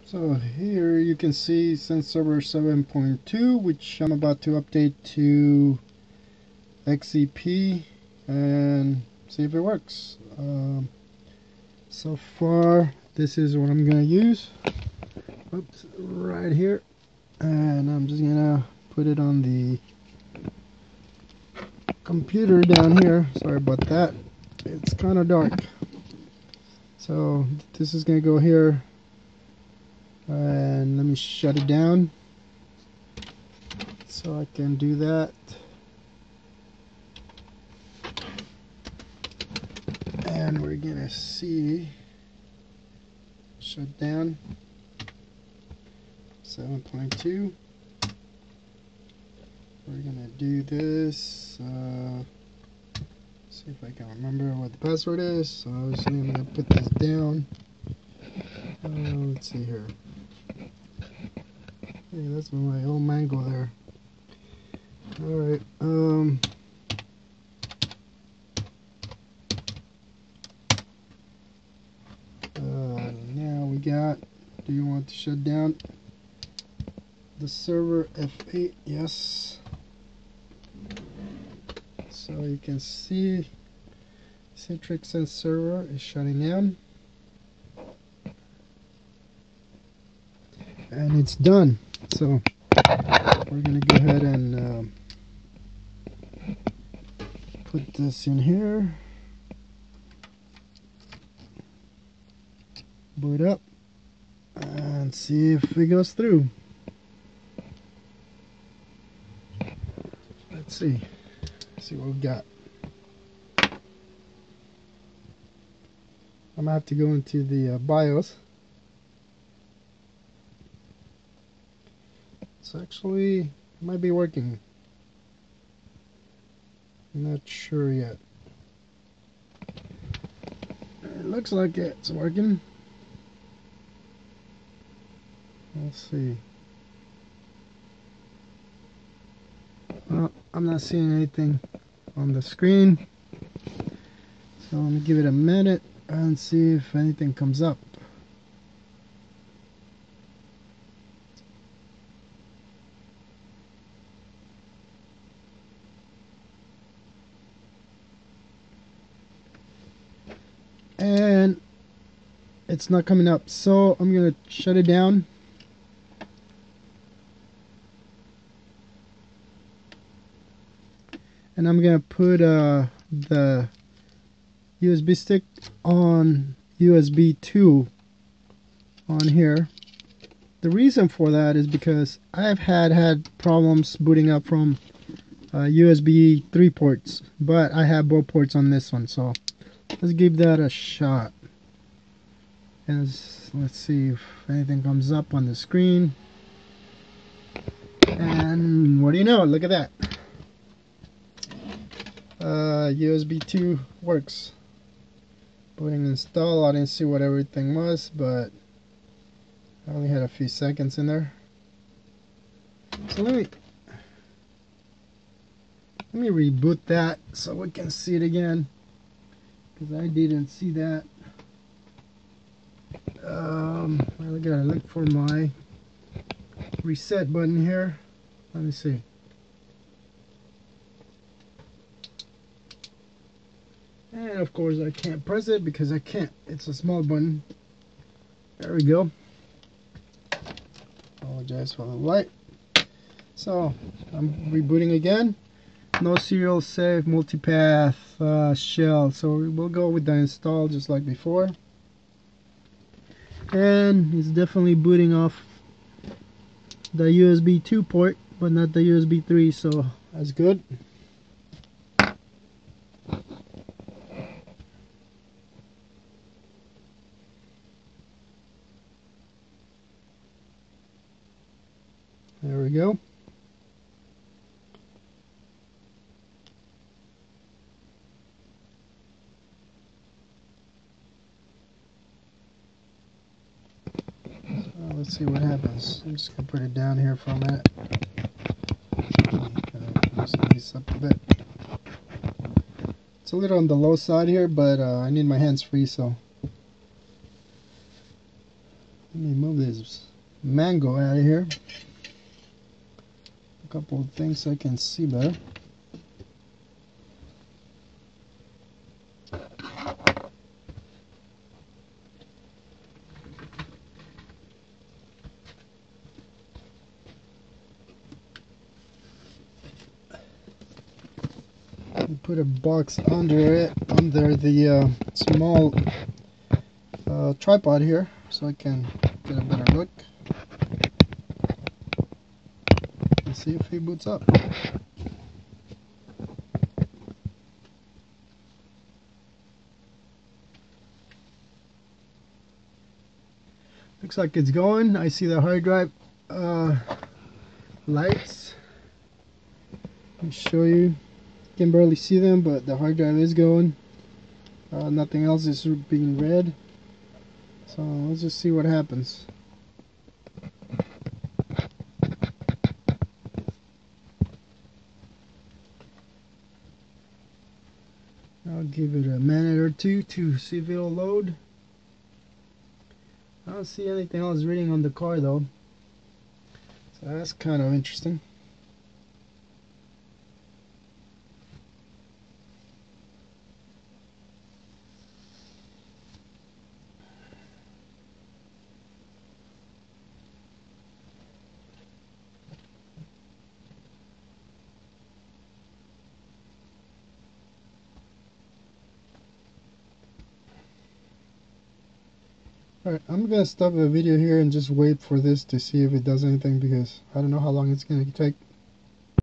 So here you can see since server 7.2, which I'm about to update to XCP and see if it works. So far this is what I'm gonna use. Oops, right here, and I'm just gonna put it on the computer down here. Sorry about that, it's kind of dark. So this is gonna go here, and let me shut it down so I can do that. And we're gonna see shut down 7.2. We're gonna do this. See if I can remember what the password is. So obviously I'm gonna put this down. Let's see here. Hey, that's my old mango there. Alright, now we got, do you want to shut down the server F8? Yes. So you can see Citrix and server is shutting down. And it's done. So we're gonna go ahead and put this in here, boot up, and see if it goes through. Let's see what we've got. I'm gonna have to go into the BIOS. It's actually, it might be working. I'm not sure yet. It looks like it's working. Let's see. Well, I'm not seeing anything on the screen. So let me give it a minute and see if anything comes up. And it's not coming up, so I'm gonna shut it down. And I'm gonna put the USB stick on USB 2 on here. The reason for that is because I've had problems booting up from USB 3 ports, but I have both ports on this one, so let's give that a shot. And let's see if anything comes up on the screen. And what do you know? Look at that. USB 2 works. Booting install. I didn't see what everything was, but I only had a few seconds in there. So let me reboot that so we can see it again, because I didn't see that. I gotta look for my reset button here. Let me see. And of course I can't press it because I can't. It's a small button. There we go. Apologize for the light. So I'm rebooting again. No serial save, multipath, shell. So we'll go with the install just like before. And it's definitely booting off the USB 2 port, but not the USB 3, so that's good. There we go. So let's see what happens. I'm just gonna put it down here for a minute. Loosen these up a bit. It's a little on the low side here, but I need my hands free, so Let me move this mango out of here. A couple of things so I can see better. Put a box under it, under the small tripod here, so I can get a better look and see if he boots up. Looks like it's going. I see the hard drive lights. Let me show you. Can barely see them, but the hard drive is going. Nothing else is being read. So let's just see what happens. I'll give it a minute or two to see if it'll load. I don't see anything else reading on the car though. So that's kind of interesting. Alright, I'm gonna stop the video here and just wait for this to see if it does anything, because I don't know how long it's gonna take.